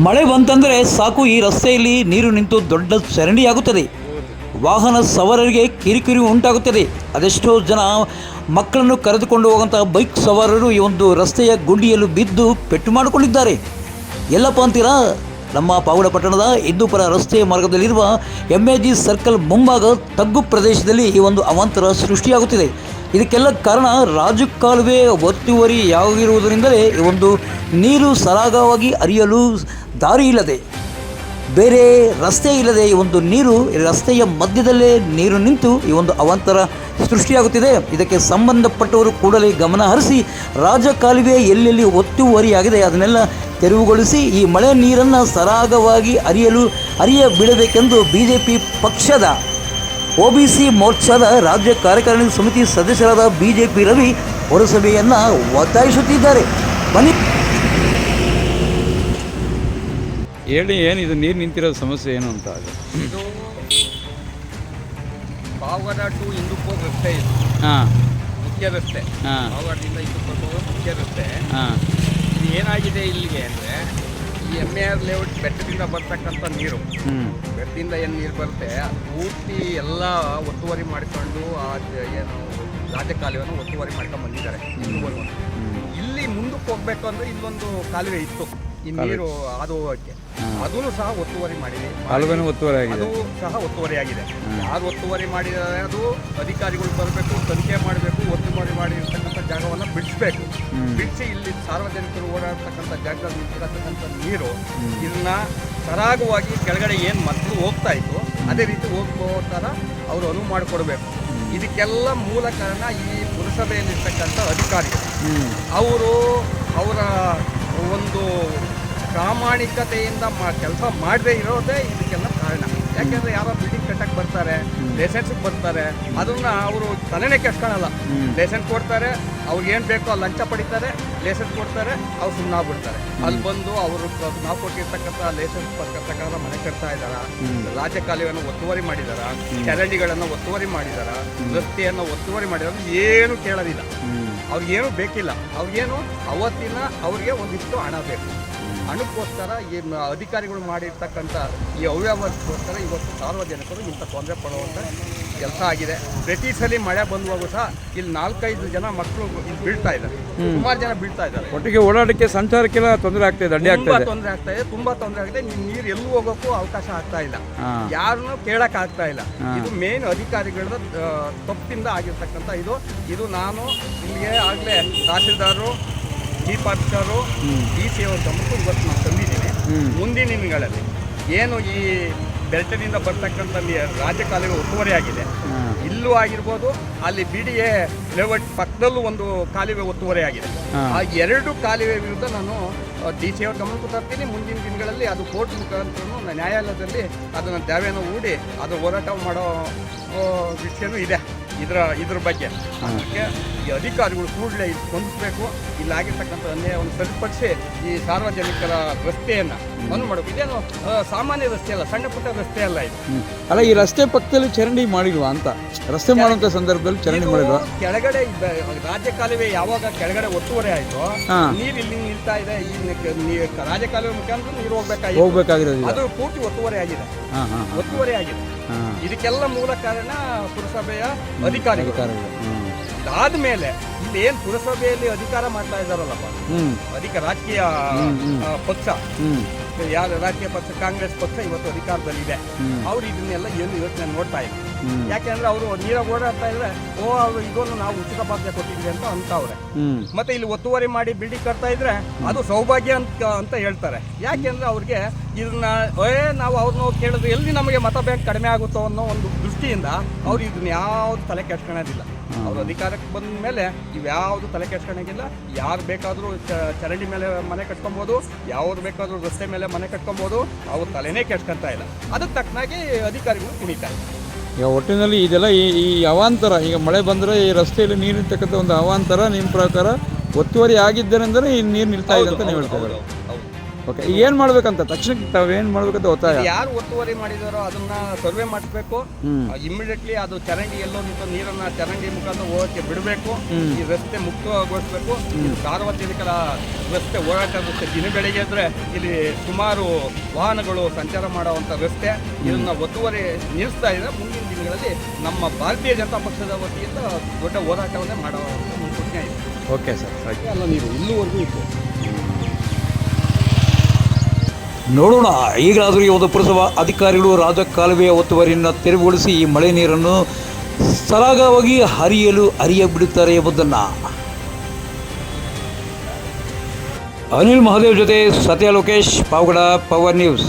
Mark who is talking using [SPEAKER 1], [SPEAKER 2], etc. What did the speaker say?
[SPEAKER 1] ಮಳೆ ಬಂತಂದರೆ ಸಾಕು, ಈ ರಸ್ತೆಯಲ್ಲಿ ನೀರು ನಿಂತು ದೊಡ್ಡ ಚರಂಡಿಯಾಗುತ್ತದೆ. ವಾಹನ ಸವಾರರಿಗೆ ಕಿರಿಕಿರಿ ಉಂಟಾಗುತ್ತದೆ. ಅದೆಷ್ಟೋ ಜನ ಮಕ್ಕಳನ್ನು ಕರೆದುಕೊಂಡು ಹೋಗುವಂಥ ಬೈಕ್ ಸವಾರರು ಈ ಒಂದು ರಸ್ತೆಯ ಗುಂಡಿಯಲ್ಲೂ ಬಿದ್ದು ಪೆಟ್ಟು ಮಾಡಿಕೊಂಡಿದ್ದಾರೆ. ಎಲ್ಲಪ್ಪ ಅಂತೀರಾ? ನಮ್ಮ ಪಾವಗಡ ಪಟ್ಟಣದ ಹಿಂದೂಪುರ ರಸ್ತೆಯ ಮಾರ್ಗದಲ್ಲಿರುವ MAG ಸರ್ಕಲ್ ಮುಂಭಾಗ ತಗ್ಗು ಪ್ರದೇಶದಲ್ಲಿ ಈ ಒಂದು ಅವಾಂತರ ಸೃಷ್ಟಿಯಾಗುತ್ತಿದೆ. ಇದಕ್ಕೆಲ್ಲ ಕಾರಣ ರಾಜಕಾಲುವೆ ಒತ್ತುವರಿಯಾಗಿರುವುದರಿಂದಲೇ ಈ ಒಂದು ನೀರು ಸರಾಗವಾಗಿ ಹರಿಯಲು ದಾರಿ ಇಲ್ಲದೆ, ಬೇರೆ ರಸ್ತೆ ಇಲ್ಲದೆ ಈ ಒಂದು ನೀರು ರಸ್ತೆಯ ಮಧ್ಯದಲ್ಲೇ ನೀರು ನಿಂತು ಈ ಒಂದು ಅವಾಂತರ ಸೃಷ್ಟಿಯಾಗುತ್ತಿದೆ. ಇದಕ್ಕೆ ಸಂಬಂಧಪಟ್ಟವರು ಕೂಡಲೇ ಗಮನ ಹರಿಸಿ ರಾಜಕಾಲುವೆ ಎಲ್ಲೆಲ್ಲಿ ಒತ್ತುವರಿಯಾಗಿದೆ ಅದನ್ನೆಲ್ಲ ತೆರವುಗೊಳಿಸಿ ಈ ಮಳೆ ನೀರನ್ನು ಸರಾಗವಾಗಿ ಹರಿಯ ಬಿಡಬೇಕೆಂದು BJP ಪಕ್ಷದ OBC ಮೋರ್ಚಾದ ರಾಜ್ಯ ಕಾರ್ಯಕಾರಿಣಿ ಸಮಿತಿ ಸದಸ್ಯರಾದ BJP ರವಿ ಪುರಸಭೆಯನ್ನು ಒತ್ತಾಯಿಸುತ್ತಿದ್ದಾರೆ. ಬನ್ನಿ
[SPEAKER 2] ಹೇಳಿ, ಏನಿದು ನೀರು ನಿಂತಿರೋ ಸಮಸ್ಯೆ ಏನು ಅಂತ?
[SPEAKER 3] ಇದು ಪಾವಗಡ ಟು ಹಿಂದೂಪುರ ರಸ್ತೆ ಇದು. ಮುಖ್ಯ ರಸ್ತೆ. ಪಾವಗಡದಿಂದ ಹಿಂದೂಪುರ ಮುಖ್ಯ ರಸ್ತೆ. ಇದು ಏನಾಗಿದೆ ಇಲ್ಲಿಗೆ ಅಂದರೆ, ಈ MAR ಲೇಔಟ್ ಬೆಟ್ಟದಿಂದ ಬರ್ತಕ್ಕಂಥ ನೀರು, ಬೆಟ್ಟದಿಂದ ಏನು ನೀರು ಬರುತ್ತೆ ಪೂರ್ತಿ ಎಲ್ಲ ಒತ್ತುವರಿ ಮಾಡಿಕೊಂಡು ಏನು ರಾಜಕಾಲುವೆಯನ್ನು ಒತ್ತುವರಿ ಮಾಡ್ಕೊಂಡು ಬಂದಿದ್ದಾರೆ. ಇಲ್ಲಿ ಮುಂದಕ್ಕೆ ಹೋಗ್ಬೇಕು ಅಂದರೆ ಇಲ್ಲೊಂದು ಕಾಲುವೆ ಇತ್ತು, ಈ ನೀರು ಹಾದು ಹೋಗೋಕ್ಕೆ, ಅದನ್ನು ಸಹ ಒತ್ತುವರಿ ಮಾಡಿದೆ. ಅದು ಸಹ ಒತ್ತುವರಿಯಾಗಿದೆ. ಯಾರು ಒತ್ತುವರಿ ಮಾಡಿದ್ದಾರೆ ಅದು ಅಧಿಕಾರಿಗಳು ಬರಬೇಕು, ತನಿಖೆ ಮಾಡಬೇಕು. ಒತ್ತುವರಿ ಮಾಡಿರ್ತಕ್ಕಂಥ ಜಾಗವನ್ನು ಬಿಡಿಸ್ಬೇಕು. ಬಿಡಿಸಿ ಇಲ್ಲಿ ಸಾರ್ವಜನಿಕರು ಓಡಾಡ್ತಕ್ಕಂಥ ಜಾಗದಲ್ಲಿ ನಿಂತಿರತಕ್ಕಂಥ ನೀರು ಇದನ್ನ ಸರಾಗವಾಗಿ ಕೆಳಗಡೆ ಏನು ಮಕ್ಕಳು ಹೋಗ್ತಾ ಇತ್ತು ಅದೇ ರೀತಿ ಹೋಗೋ ಥರ ಅವರು ಅನುವು ಮಾಡಿಕೊಡ್ಬೇಕು. ಇದಕ್ಕೆಲ್ಲ ಮೂಲ ಕಾರಣ ಈ ಪುರಸಭೆಯಲ್ಲಿರ್ತಕ್ಕಂಥ ಅಧಿಕಾರಿಗಳು. ಅವರ ಒಂದು ಪ್ರಾಮಾಣಿಕತೆಯಿಂದ ಕೆಲಸ ಮಾಡದೇ ಇರೋದೇ ಇದಕ್ಕೆಲ್ಲ ಕಾರಣ. ಯಾಕೆಂದರೆ ಯಾರೋ ಬಿಲ್ಡಿಂಗ್ ಕಟ್ಟಕ್ಕೆ ಬರ್ತಾರೆ, ಲೈಸೆನ್ಸ್ಗೆ ಬರ್ತಾರೆ, ಅದನ್ನು ಅವರು ತಲೆನೇ ಕೆಡ್ಸ್ಕೊಳ್ಳಲ್ಲ. ಲೈಸೆನ್ಸ್ ಕೊಡ್ತಾರೆ, ಅವ್ರಿಗೇನು ಬೇಕೋ ಲಂಚ ಪಡಿತಾರೆ, ಲೈಸೆನ್ಸ್ ಕೊಡ್ತಾರೆ, ಅವ್ರು ಸುಮ್ಮನಾಗ್ಬಿಡ್ತಾರೆ. ಅಲ್ಲಿ ಬಂದು ಅವರು ನಾವು ಕೊಟ್ಟಿರ್ತಕ್ಕಂಥ ಲೈಸೆನ್ಸ್ ಪ್ರಕಾರ ಮನೆ ಕಟ್ತಾ ಇದ್ದಾರೆ, ರಾಜಕಾಲುವೆಯನ್ನು ಒತ್ತುವರಿ ಮಾಡಿದ್ದಾರೆ, ಚರಂಡಿಗಳನ್ನು ಒತ್ತುವರಿ ಮಾಡಿದ್ದಾರೆ, ರಸ್ತೆಯನ್ನು ಒತ್ತುವರಿ ಮಾಡಿದ್ದಾರೆ. ಏನು ಕೇಳೋದಿಲ್ಲ, ಅವ್ರಿಗೇನು ಬೇಕಿಲ್ಲ. ಅವ್ರಿಗೇನು ಅವ್ರಿಗೆ ಒಂದಿಷ್ಟು ಹಣ ಬೇಕು. ಹಣಕ್ಕೋಸ್ಕರ ಈ ಅಧಿಕಾರಿಗಳು ಮಾಡಿರ್ತಕ್ಕಂಥ ಈ ಅವ್ಯವಸ್ಥೆಗೋಸ್ಕರ ಇವತ್ತು ಸಾರ್ವಜನಿಕರು ಇಂಥ ತೊಂದರೆ ಪಡುವಂಥ ಕೆಲಸ ಆಗಿದೆ. ಪ್ರತಿ ಸಲ ಮಳೆ ಬಂದುವಾಗ ಸಹ ಇಲ್ಲಿ 4-5 ಜನ ಮಕ್ಕಳು ಇಲ್ಲಿ ಬೀಳ್ತಾ ಇದ್ದಾರೆ, ಸುಮಾರು ಜನ ಬೀಳ್ತಾ ಇದ್ದಾರೆ.
[SPEAKER 2] ಒಟ್ಟಿಗೆ ಓಡಾಡಕ್ಕೆ ಸಂಚಾರಕ್ಕೆಲ್ಲ ತೊಂದರೆ ಆಗ್ತಾ ಇದೆ,
[SPEAKER 3] ತುಂಬಾ ತೊಂದರೆ ಆಗಿದೆ. ನೀರು ಎಲ್ಲೂ ಹೋಗೋಕ್ಕೂ ಅವಕಾಶ ಆಗ್ತಾ ಇಲ್ಲ, ಯಾರನ್ನೂ ಕೇಳಕ್ ಆಗ್ತಾ ಇಲ್ಲ. ಇದು ಮೇನ್ ಅಧಿಕಾರಿಗಳ ತಪ್ಪಿಂದ ಆಗಿರ್ತಕ್ಕಂಥ ಇದು ನಾನು ಇಲ್ಲಿಗೆ ಆಗಲೇ ತಹಸೀಲ್ದಾರರು, ದೀಪಾಧಿಕಾರು, DC ಅವ್ರ ಗಮನಕ್ಕೂ ಇವತ್ತು ನಾನು ತಂದಿದ್ದೀನಿ. ಮುಂದಿನ ದಿನಗಳಲ್ಲಿ ಏನು ಈ ಬೆಲ್ಟದಿಂದ ಬರ್ತಕ್ಕಂಥ ರಾಜಕಾಲುವೆ ಒತ್ತುವರಿ ಆಗಿದೆ, ಇಲ್ಲೂ ಆಗಿರ್ಬೋದು, ಅಲ್ಲಿ BDA ಲೇಔಟ್ ಪಕ್ಕದಲ್ಲೂ ಒಂದು ಕಾಲುವೆ ಒತ್ತುವರಿ ಆಗಿದೆ. ಆ 2 ಕಾಲುವೆ ವಿರುದ್ಧ ನಾನು DC ಅವ್ರ ಗಮನಕ್ಕೂ ತರ್ತೀನಿ. ಮುಂದಿನ ದಿನಗಳಲ್ಲಿ ಅದು ಕೋರ್ಟ್ ಮುಖಾಂತರ ನ್ಯಾಯಾಲಯದಲ್ಲಿ ಅದನ್ನು ದಾವೆಯನ್ನು ಹೂಡಿ ಅದು ಹೋರಾಟ ಮಾಡೋ ವಿಷಯನೂ ಇದೆ. ಇದ್ರ ಬಗ್ಗೆ ಅದಕ್ಕೆ ಈ ಅಧಿಕಾರಿಗಳು ಕೂಡಲೇ ಇದು ಸ್ಪಂದಿಸಬೇಕು. ಇಲ್ಲಾಗಿರ್ತಕ್ಕಂಥ ಅನ್ಯಾಯವನ್ನು ಸರಿಪಡಿಸಿ ಈ ಸಾರ್ವಜನಿಕರ ರಸ್ತೆಯನ್ನು ಬಂದ್ ಮಾಡಬೇಕು. ಇದೇನು ಸಾಮಾನ್ಯ ರಸ್ತೆ ಅಲ್ಲ, ಸಣ್ಣ ಪುಟ್ಟ ರಸ್ತೆ ಅಲ್ಲ ಇದು.
[SPEAKER 2] ಅಲ್ಲ, ಈ ರಸ್ತೆ ಪಕ್ಕದಲ್ಲಿ ಚರಂಡಿ ಮಾಡಿಲ್ವಾ ಅಂತ? ರಸ್ತೆ ಮಾಡುವಂಥ ಸಂದರ್ಭದಲ್ಲಿ ಚರಂಡಿ ಮಾಡಿಲ್ವಾ?
[SPEAKER 3] ಕೆಳಗಡೆ ರಾಜಕಾಲುವೆ ಯಾವಾಗ ಕೆಳಗಡೆ ಒತ್ತುವರಿ ಆಯಿತು, ನೀರು ಇಲ್ಲಿ ನಿಲ್ತಾ ಇದೆ. ಈ ರಾಜಕಾಲುವೆ ಮುಖಾಂತರ ನೀರು ಹೋಗ್ಬೇಕಾಗಿರೋದು ಅದು ಪೂರ್ತಿ ಒತ್ತುವರಿ ಆಗಿದೆ. ಇದಕ್ಕೆಲ್ಲ ಮೂಲ ಕಾರಣ ಪುರಸಭೆಯ ಅಧಿಕಾರಿಗಳು. ಇದಾದ್ಮೇಲೆ ಇಲ್ಲಿ ಏನ್ ಪುರಸಭೆಯಲ್ಲಿ ಅಧಿಕಾರ ಮಾಡ್ತಾ ಇದ್ದಾರಲ್ಲಪ್ಪ, ರಾಜಕೀಯ ಪಕ್ಷ, ಯಾವ ರಾಜಕೀಯ ಪಕ್ಷ, ಕಾಂಗ್ರೆಸ್ ಪಕ್ಷ ಇವತ್ತು ಅಧಿಕಾರದಲ್ಲಿದೆ. ಅವ್ರು ಇದನ್ನೆಲ್ಲ ಏನು ಯೋಚನೆ ನೋಡ್ತಾ ಇಲ್ಲ. ಯಾಕೆಂದ್ರೆ ಅವರು ನೀರಾಗ ಓಡಾಡ್ತಾ ಇದ್ರೆ ಅವರು ಇದನ್ನು ನಾವು ಉಚಿತ ಬಾಧ್ಯ ಕೊಟ್ಟಿದ್ವಿ ಅಂತ ಅಂತವ್ರೆ. ಮತ್ತೆ ಇಲ್ಲಿ ಒತ್ತುವರಿ ಮಾಡಿ ಬಿಲ್ಡಿಂಗ್ ಕಟ್ತಾ ಇದ್ರೆ ಅದು ಸೌಭಾಗ್ಯ ಅಂತ ಹೇಳ್ತಾರೆ. ಯಾಕೆಂದ್ರೆ ಅವ್ರಿಗೆ ಇದನ್ನ ನಾವು ಅವ್ರನ್ನ ಕೇಳಿದ್ರೆ ಎಲ್ಲಿ ನಮಗೆ ಮತ ಬ್ಯಾಂಕ್ ಕಡಿಮೆ ಆಗುತ್ತೋ ಅನ್ನೋ ಒಂದು ದೃಷ್ಟಿಯಿಂದ ಅವ್ರು ಇದನ್ನ ಯಾವ್ದು ತಲೆ ಕೆಡ್ಸ್ಕೊಳ್ಳೋದಿಲ್ಲ. ಅವ್ರ ಅಧಿಕಾರಕ್ಕೆ ಬಂದ ಮೇಲೆ ಇವ್ಯಾವುದು ತಲೆ ಕೆಡ್ಸ್ಕೊಳಂಗಿಲ್ಲ. ಯಾರು ಬೇಕಾದರೂ ಚರಂಡಿ ಮೇಲೆ ಮನೆ ಕಟ್ಕೊಬೋದು, ಯಾವ್ದು ಬೇಕಾದರೂ ರಸ್ತೆ ಮೇಲೆ ಮನೆ ಕಟ್ಕೊಬೋದು. ಅವ್ರ ತಲೆನೇ ಕೆಡ್ಸ್ಕೊಳ್ತಾ ಇಲ್ಲ. ಅದಕ್ಕೆ ತಕ್ಕನಾಗಿ ಅಧಿಕಾರಿಗಳು ಕುಣಿತಾರೆ.
[SPEAKER 2] ಈಗ ಒಟ್ಟಿನಲ್ಲಿ ಇದೆಲ್ಲ ಈ ಅವಾಂತರ, ಈಗ ಮಳೆ ಬಂದರೆ ಈ ರಸ್ತೆಯಲ್ಲಿ ನೀರು ನಿಲ್ತಕ್ಕಂಥ ಒಂದು ಅವಾಂತರ ನಿಮ್ಮ ಪ್ರಕಾರ ಒತ್ತುವರಿ ಆಗಿದ್ದರಿಂದ ಈ ನೀರು ನಿಲ್ತಾ ಇದೆ ಅಂತ ನೀವು ಹೇಳ್ತಾ ಇದ್ದಾರೆ. ಓಕೆ ಈಗ ಏನು ಮಾಡ್ಬೇಕಂತ ತಕ್ಷಣಕ್ಕೆ ತಾವೇನು ಮಾಡ್ಬೇಕಂತ ಒತ್ತಾಯ?
[SPEAKER 3] ಯಾರು ಒತ್ತುವರಿ ಮಾಡಿದಾರೋ ಅದನ್ನ ಸರ್ವೆ ಮಾಡಿಸ್ಬೇಕು.
[SPEAKER 2] ಹ್ಮ್.
[SPEAKER 3] ಇಮಿಡಿಯೇಟ್ಲಿ ಅದು ಚರಂಡಿ ಎಲ್ಲೋ ನಿಂತು ನೀರನ್ನ ಚರಂಡಿ ಮುಖಾಂತರ ಹೋಗಕ್ಕೆ ಬಿಡಬೇಕು. ಈ ರಸ್ತೆ ಮುಕ್ತಗೊಳಿಸ್ಬೇಕು. ಇದು ಸಾರ್ವಜನಿಕರ ರಸ್ತೆ, ಓಡಾಟ ರಸ್ತೆ. ದಿನ ಬೆಳಗ್ಗೆ ಇದ್ರೆ ಇಲ್ಲಿ ಸುಮಾರು ವಾಹನಗಳು ಸಂಚಾರ ಮಾಡುವಂಥ ರಸ್ತೆ. ಇದನ್ನ ಒತ್ತುವರಿ ನಿಲ್ಲಿಸ್ತಾ ಇದ್ರೆ ಮುಂದಿನ ದಿನಗಳಲ್ಲಿ ನಮ್ಮ ಭಾರತೀಯ ಜನತಾ ಪಕ್ಷದ ವತಿಯಿಂದ ದೊಡ್ಡ ಹೋರಾಟವನ್ನೇ ಮಾಡೋ ಮುನ್ಸೂಚನೆ ಇದೆ.
[SPEAKER 2] Okay sir, thank you.
[SPEAKER 3] ಅಲ್ಲ, ನೀರು ಇಲ್ಲಿವರೆಗೂ ಇತ್ತು.
[SPEAKER 1] ನೋಡೋಣ, ಈಗಲಾದರೂ ಯಾವುದೋ ಪುರಸಭಾ ಅಧಿಕಾರಿಗಳು ರಾಜಕಾಲುವೆಯ ಒತ್ತುವರಿಯನ್ನು ತೆರವುಗೊಳಿಸಿ ಈ ಮಳೆ ನೀರನ್ನು ಸರಾಗವಾಗಿ ಹರಿಯ ಬಿಡುತ್ತಾರೆ ಎಂಬುದನ್ನು. ಅನಿಲ್ ಮಹಾದೇವ್ ಜೊತೆ ಸತ್ಯ ಲೋಕೇಶ್, ಪಾವಗಡ, ಪವರ್ ನ್ಯೂಸ್.